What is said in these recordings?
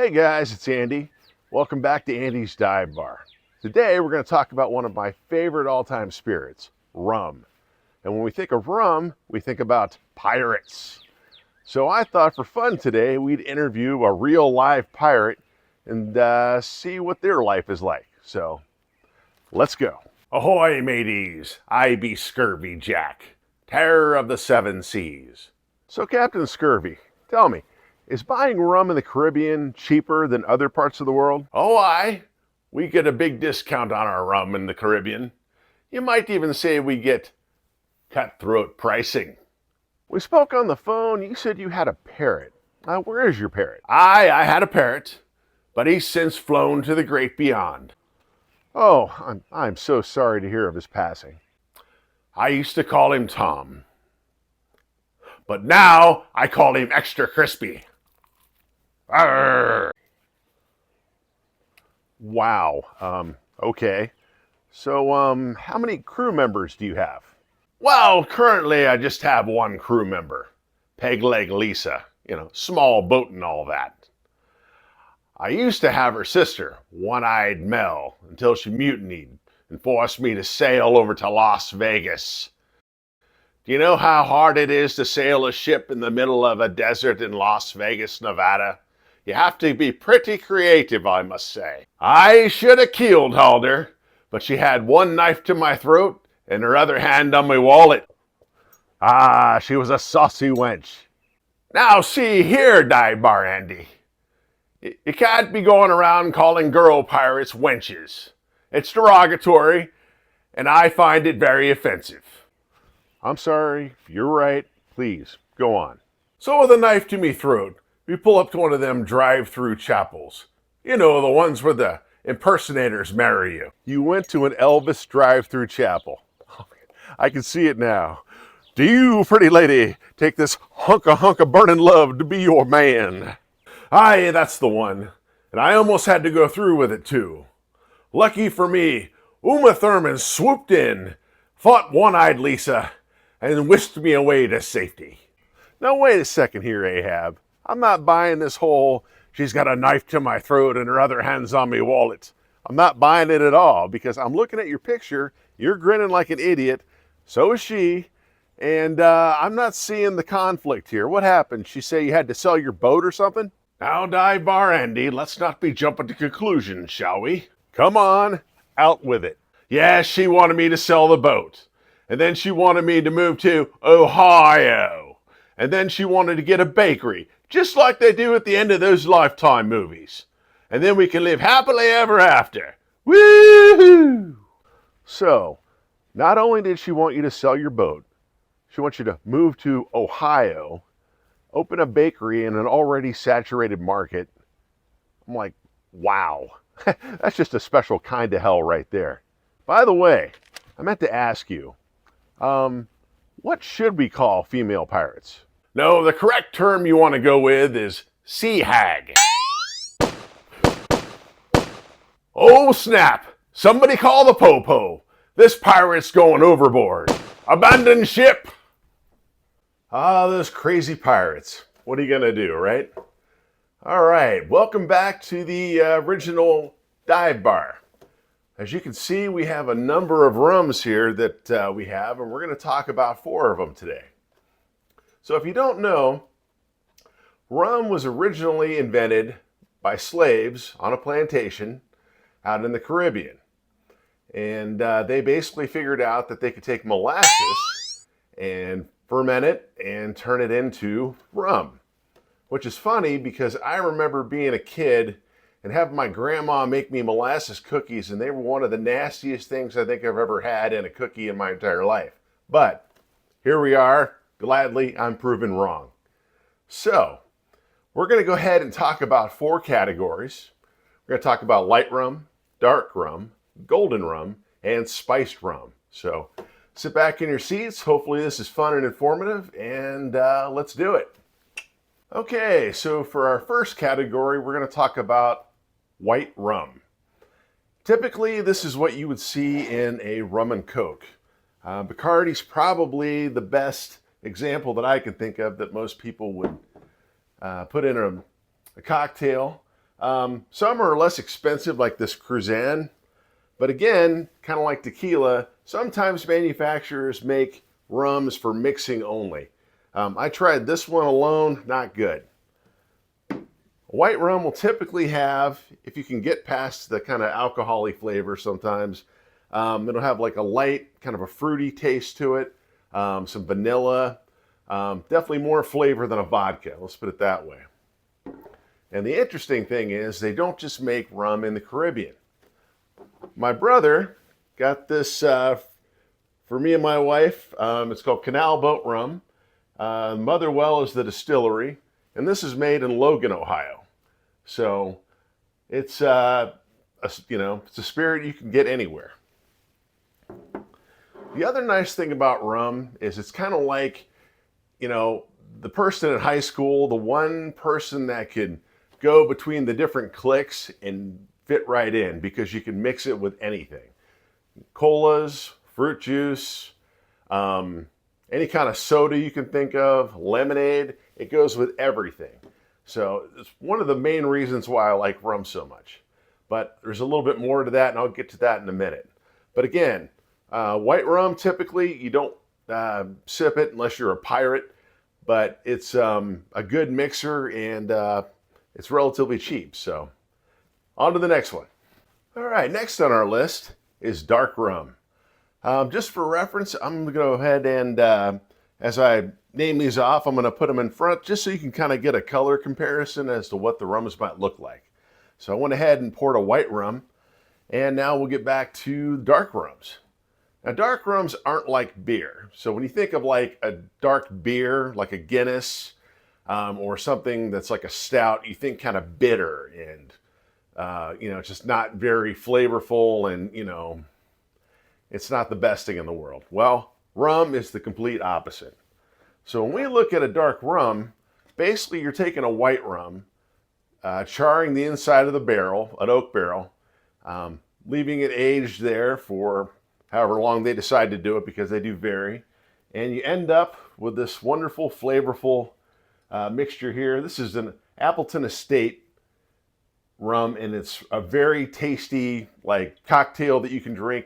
Hey guys, it's Andy. Welcome back to Andy's Dive Bar. Today we're going to talk about one of my favorite all-time spirits, rum. And when we think of rum, we think about pirates. So I thought for fun today we'd interview a real live pirate and see what their life is like. So let's go. Ahoy mateys, I be Scurvy Jack, terror of the seven seas. So Captain Scurvy, tell me, is buying rum in the Caribbean cheaper than other parts of the world? Oh, aye. We get a big discount on our rum in the Caribbean. You might even say we get cutthroat pricing. We spoke on the phone. You said you had a parrot. Where is your parrot? Aye, I had a parrot, but he's since flown to the great beyond. Oh, I'm so sorry to hear of his passing. I used to call him Tom, but now I call him Extra Crispy. Arr! Wow. Okay. So, how many crew members do you have? Well, currently I just have one crew member, Peg Leg Lisa, small boat and all that. I used to have her sister, One-Eyed Mel, until she mutinied and forced me to sail over to Las Vegas. Do you know how hard it is to sail a ship in the middle of a desert in Las Vegas, Nevada? You have to be pretty creative, I must say. I should have keeled hauled her, but she had one knife to my throat and her other hand on my wallet. Ah, she was a saucy wench. Now see here, Dive Bar Andy. You can't be going around calling girl pirates wenches. It's derogatory, and I find it very offensive. I'm sorry. You're right. Please, go on. So with a knife to me throat, we pull up to one of them drive-through chapels. You know, the ones where the impersonators marry you. You went to an Elvis drive-through chapel. I can see it now. Do you, pretty lady, take this hunk of burning love to be your man? Aye, that's the one. And I almost had to go through with it, too. Lucky for me, Uma Thurman swooped in, fought One-Eyed Lisa, and whisked me away to safety. Now, wait a second here, Ahab. I'm not buying this whole, she's got a knife to my throat and her other hand's on me wallet. I'm not buying it at all because I'm looking at your picture. You're grinning like an idiot. So is she. And I'm not seeing the conflict here. What happened? She say you had to sell your boat or something? Now, Dive Bar Andy, let's not be jumping to conclusions, shall we? Come on, out with it. Yes, she wanted me to sell the boat. And then she wanted me to move to Ohio. And then she wanted to get a bakery, just like they do at the end of those Lifetime movies. And then we can live happily ever after. Woo-hoo! So, not only did she want you to sell your boat, she wants you to move to Ohio, open a bakery in an already saturated market. I'm like, wow. That's just a special kind of hell right there. By the way, I meant to ask you, what should we call female pirates? No, the correct term you want to go with is sea hag. Oh snap! Somebody call the po-po. This pirate's going overboard. Abandon ship! Ah, those crazy pirates. What are you gonna do, right? All right, welcome back to the original Dive Bar. As you can see, we have a number of rums here that we have, and we're gonna talk about 4 of them today. So if you don't know, rum was originally invented by slaves on a plantation out in the Caribbean. And they basically figured out that they could take molasses and ferment it and turn it into rum. Which is funny because I remember being a kid and having my grandma make me molasses cookies, and they were one of the nastiest things I think I've ever had in a cookie in my entire life. But here we are. Gladly, I'm proven wrong. So, we're going to go ahead and talk about 4 categories. We're going to talk about light rum, dark rum, golden rum, and spiced rum. So, sit back in your seats. Hopefully this is fun and informative, and let's do it. Okay, so for our first category, we're going to talk about white rum. Typically, this is what you would see in a rum and coke. Bacardi's probably the best example that I can think of that most people would put in a cocktail. Some are less expensive, like this Cruzan. But again, kind of like tequila, sometimes manufacturers make rums for mixing only. I tried this one alone, not good. White rum will typically have, if you can get past the kind of alcohol-y flavor sometimes, it'll have like a light, kind of a fruity taste to it, some vanilla, definitely more flavor than a vodka, let's put it that way. And the interesting thing is they don't just make rum in the Caribbean. My brother got this for me and my wife. It's called Canal Boat Rum. Motherwell is the distillery, and this is made in Logan, Ohio. So it's it's a spirit you can get anywhere. The other nice thing about rum is it's kind of like, the person in high school, the one person that could go between the different cliques and fit right in because you can mix it with anything. Colas, fruit juice, any kind of soda you can think of, lemonade, it goes with everything. So it's one of the main reasons why I like rum so much. But there's a little bit more to that, and I'll get to that in a minute. But again, white rum, typically you don't sip it unless you're a pirate, but it's a good mixer, and it's relatively cheap. So on to the next one. All right, next on our list is dark rum. Just for reference, I'm going to go ahead and, as I name these off, I'm going to put them in front just so you can kind of get a color comparison as to what the rums might look like. So I went ahead and poured a white rum, and now we'll get back to dark rums. Now, dark rums aren't like beer. So when you think of like a dark beer, like a Guinness, or something that's like a stout, you think kind of bitter and, just not very flavorful, and, it's not the best thing in the world. Well, rum is the complete opposite. So when we look at a dark rum, basically you're taking a white rum, charring the inside of the barrel, an oak barrel, leaving it aged there for however long they decide to do it, because they do vary. And you end up with this wonderful, flavorful mixture here. This is an Appleton Estate rum, and it's a very tasty like cocktail that you can drink,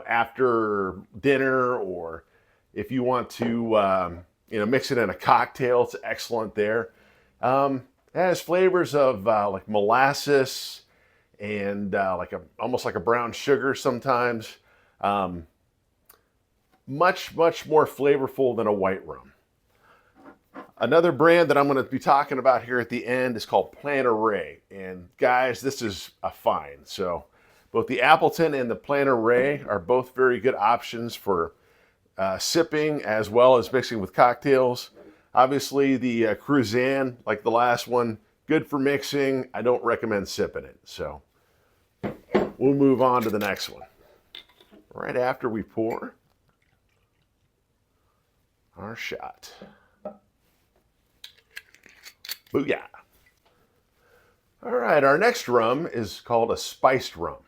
after dinner, or if you want to, mix it in a cocktail. It's excellent there. It has flavors of like molasses and almost like a brown sugar sometimes. Much more flavorful than a white rum. Another brand that I'm going to be talking about here at the end is called Plant Array. And guys, this is a find. So both the Appleton and the Plant Array are both very good options for sipping as well as mixing with cocktails. Obviously, the Cruzan, like the last one, good for mixing. I don't recommend sipping it. So we'll move on to the next one. Right after we pour our shot. Booyah. All right, our next rum is called a spiced rum.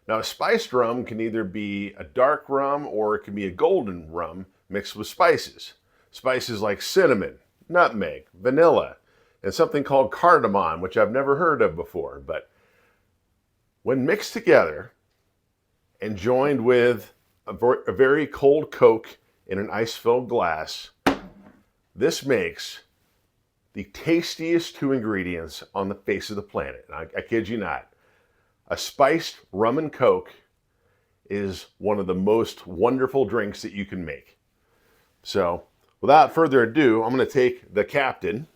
Now, a spiced rum can either be a dark rum or it can be a golden rum mixed with spices. Spices like cinnamon, nutmeg, vanilla, and something called cardamom, which I've never heard of before. But when mixed together and joined with a very cold Coke in an ice-filled glass, this makes the tastiest two ingredients on the face of the planet. And I kid you not. A spiced rum and Coke is one of the most wonderful drinks that you can make. So, without further ado, I'm going to take the Captain,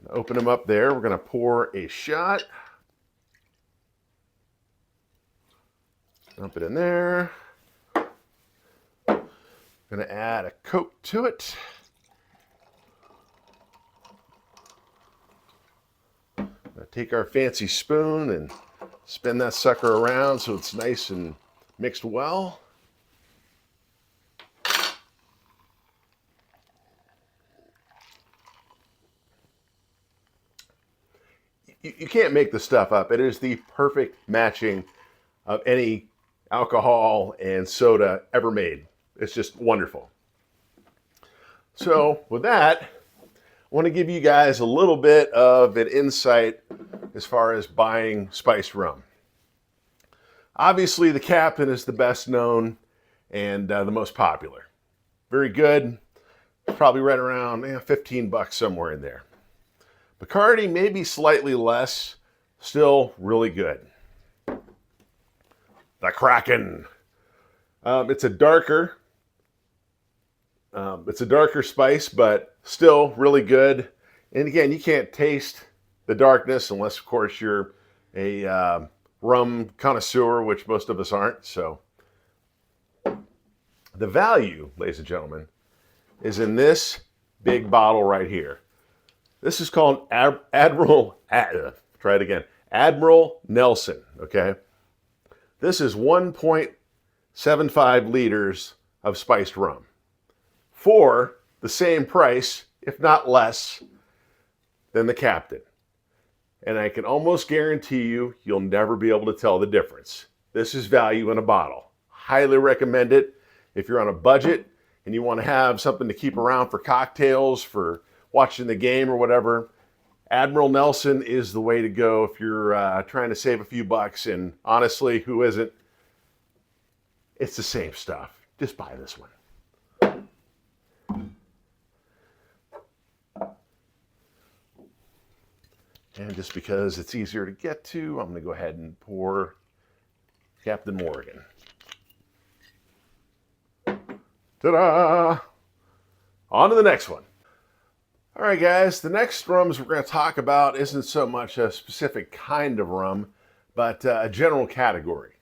open him up there. We're going to pour a shot. Dump it in there. Going to add a Coke to it. Take our fancy spoon and spin that sucker around so it's nice and mixed well. You can't make this stuff up. It is the perfect matching of any alcohol and soda ever made. It's just wonderful. So with that, want to give you guys a little bit of an insight as far as buying spiced rum. Obviously, the Captain is the best known and the most popular. Very good. Probably right around 15 bucks, somewhere in there. Bacardi maybe slightly less, still really good. The Kraken. It's a darker spice, but still really good. And again, you can't taste the darkness unless, of course, you're a rum connoisseur, which most of us aren't. So the value, ladies and gentlemen, is in this big bottle right here. This is called Admiral Nelson, okay? This is 1.75 liters of spiced rum for the same price, if not less, than the Captain. And I can almost guarantee you'll never be able to tell the difference. This is value in a bottle. Highly recommend it if you're on a budget and you want to have something to keep around for cocktails, for watching the game or whatever. Admiral Nelson is the way to go if you're trying to save a few bucks. And honestly, who isn't? It's the same stuff. Just buy this one. And just because it's easier to get to, I'm going to go ahead and pour Captain Morgan. Ta-da! On to the next one. All right, guys, the next rums we're going to talk about isn't so much a specific kind of rum, but a general category.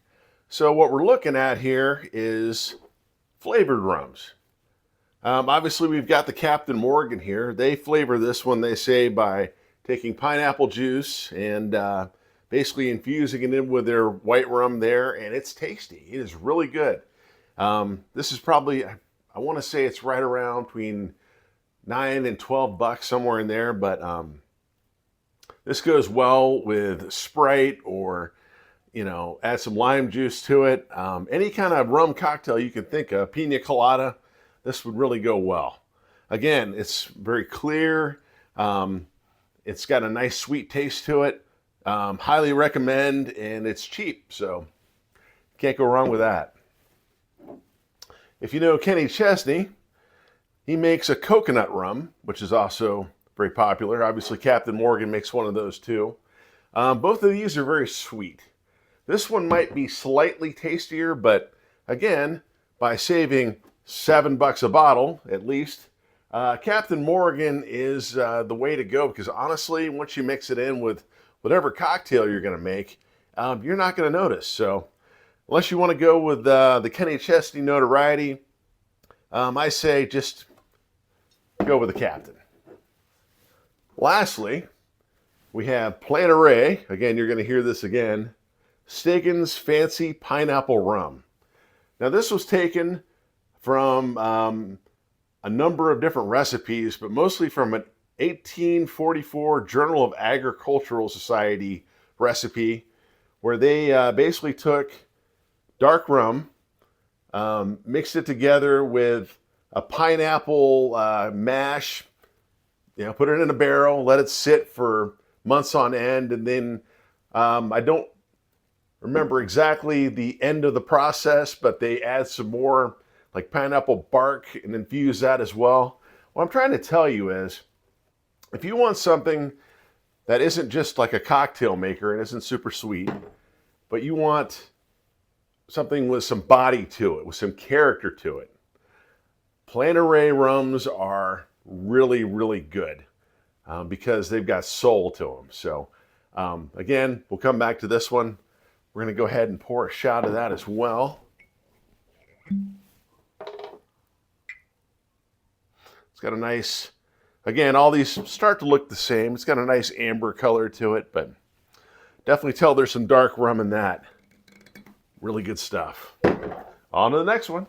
So what we're looking at here is flavored rums. Obviously, we've got the Captain Morgan here. They flavor this one, they say, by taking pineapple juice and basically infusing it in with their white rum there, and it's tasty. It is really good. This is probably, I want to say it's right around between 9 and 12 bucks, somewhere in there, but this goes well with Sprite or, add some lime juice to it. Any kind of rum cocktail you can think of, pina colada, this would really go well. Again, it's very clear. It's got a nice sweet taste to it. Highly recommend, and it's cheap, so can't go wrong with that. If you know Kenny Chesney, he makes a coconut rum, which is also very popular. Obviously, Captain Morgan makes one of those too. Both of these are very sweet. This one might be slightly tastier, but again, by saving $7 a bottle at least, Captain Morgan is the way to go, because honestly, once you mix it in with whatever cocktail you're going to make, you're not going to notice. So unless you want to go with the Kenny Chesney notoriety, I say just go with the Captain. Lastly, we have Plantaray. Again, you're going to hear this again. Stegan's Fancy Pineapple Rum. Now, this was taken from a number of different recipes, but mostly from an 1844 Journal of Agricultural Society recipe, where they basically took dark rum, mixed it together with a pineapple mash, put it in a barrel, let it sit for months on end, and then I don't remember exactly the end of the process, but they add some more like pineapple bark and infuse that as well. What I'm trying to tell you is, if you want something that isn't just like a cocktail maker and isn't super sweet, but you want something with some body to it, with some character to it, Plantaray rums are really, really good because they've got soul to them. So again, we'll come back to this one. We're going to go ahead and pour a shot of that as well. It's got a nice, again, all these start to look the same. It's got a nice amber color to it, but definitely tell there's some dark rum in that. Really good stuff. On to the next one.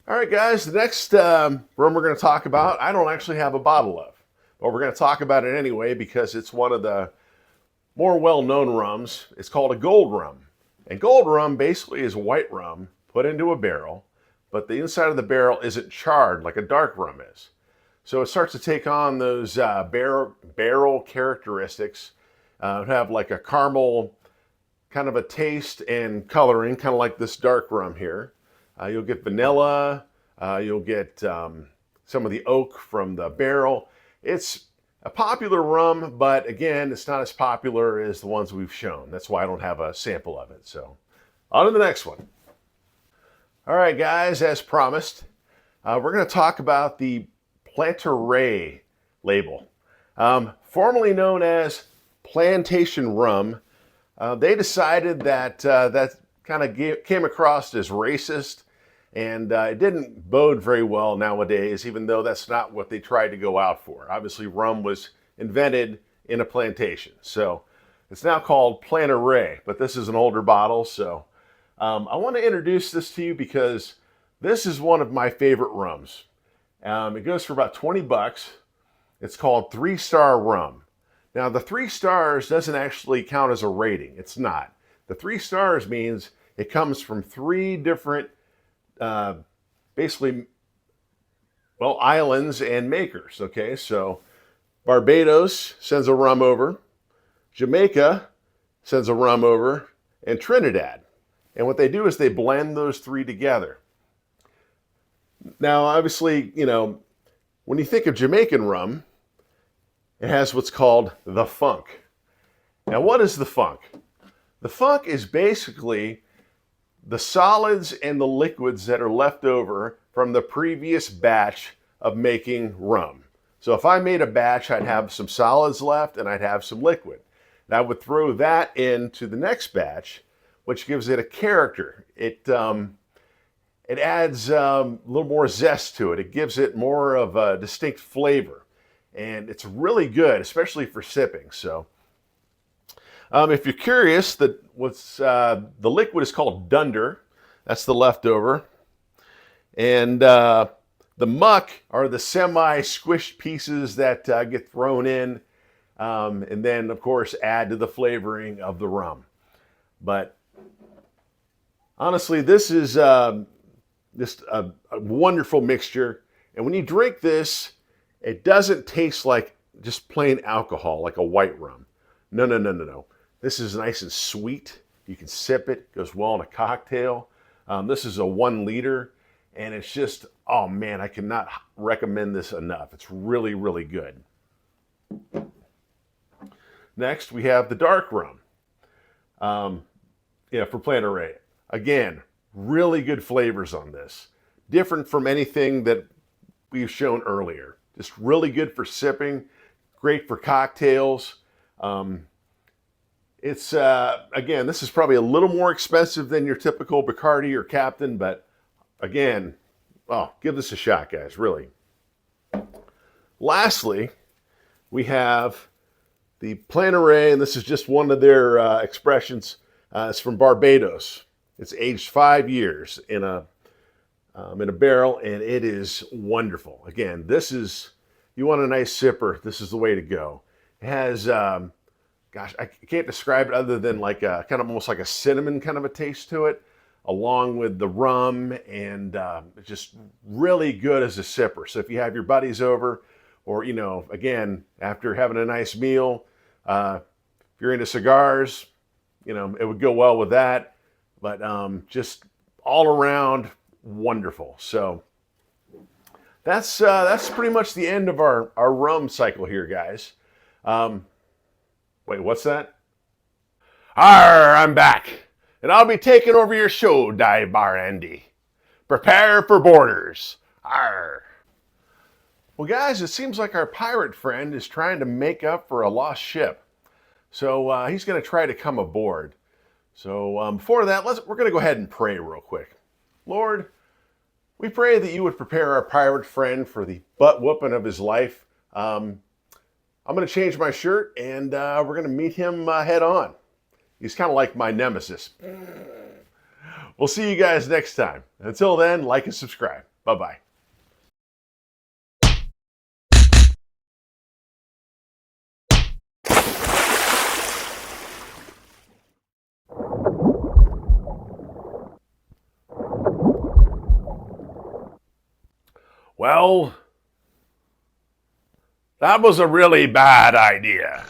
All right, guys, the next rum we're going to talk about, I don't actually have a bottle of, but we're going to talk about it anyway because it's one of the more well-known rums. It's called a gold rum. And gold rum basically is white rum put into a barrel, but the inside of the barrel isn't charred like a dark rum is. So it starts to take on those barrel characteristics. Have like a caramel kind of a taste and coloring, kind of like this dark rum here. You'll get vanilla. You'll get some of the oak from the barrel. It's a popular rum, but again, it's not as popular as the ones we've shown. That's why I don't have a sample of it. So on to the next one. All right, guys, as promised, we're going to talk about the Plantaray label, formerly known as Plantation Rum. They decided that that kind of came across as racist, and it didn't bode very well nowadays, even though that's not what they tried to go out for. Obviously, rum was invented in a plantation, so it's now called Plantaray, but this is an older bottle, so I want to introduce this to you because this is one of my favorite rums. It goes for about 20 bucks. It's called 3-Star Rum. Now, the 3 stars doesn't actually count as a rating. It's not. The 3 stars means it comes from 3 different, basically, well, islands and makers, okay? So Barbados sends a rum over, Jamaica sends a rum over, and Trinidad. And what they do is they blend those 3 together. Now, obviously, you know, when you think of Jamaican rum, it has what's called the funk. Now, what is the funk? The funk is basically the solids and the liquids that are left over from the previous batch of making rum. So if I made a batch, I'd have some solids left and I'd have some liquid. And I would throw that into the next batch, which gives it a character. It adds a little more zest to it. It gives it more of a distinct flavor. And it's really good, especially for sipping. So if you're curious, the liquid is called dunder. That's the leftover. And the muck are the semi-squished pieces that get thrown in. And then, of course, add to the flavoring of the rum. But honestly, this is just a wonderful mixture. And when you drink this, it doesn't taste like just plain alcohol, like a white rum. No, no, no, no, no. This is nice and sweet. You can sip it. It goes well in a cocktail. This is a 1 liter, and it's just, oh man, I cannot recommend this enough. It's really, really good. Next, we have the dark rum. For Plantaray. Again, really good flavors on this. Different from anything that we've shown earlier. Just really good for sipping, great for cocktails. It's again, this is probably a little more expensive than your typical Bacardi or Captain, but again, give this a shot, guys, really. Lastly, we have the Plantaray, and this is just one of their expressions. It's from Barbados. It's aged 5 years in a barrel, and it is wonderful. Again, this is, you want a nice sipper, this is the way to go. It has, gosh, I can't describe it other than like a kind of almost like a cinnamon kind of a taste to it, along with the rum, and it's just really good as a sipper. So if you have your buddies over, or, you know, again, after having a nice meal, if you're into cigars, you know, it would go well with that. But just all around wonderful. So that's pretty much the end of our rum cycle here, guys. Wait, what's that? Arr, I'm back, and I'll be taking over your show, Dive Bar Andy. Prepare for boarders. Arr. Well, guys, it seems like our pirate friend is trying to make up for a lost ship. So he's going to try to come aboard. So before that, we're going to go ahead and pray real quick. Lord, we pray that you would prepare our pirate friend for the butt whooping of his life. I'm going to change my shirt, and we're going to meet him head on. He's kind of like my nemesis. We'll see you guys next time. Until then, like and subscribe. Bye-bye. Well, That was a really bad idea.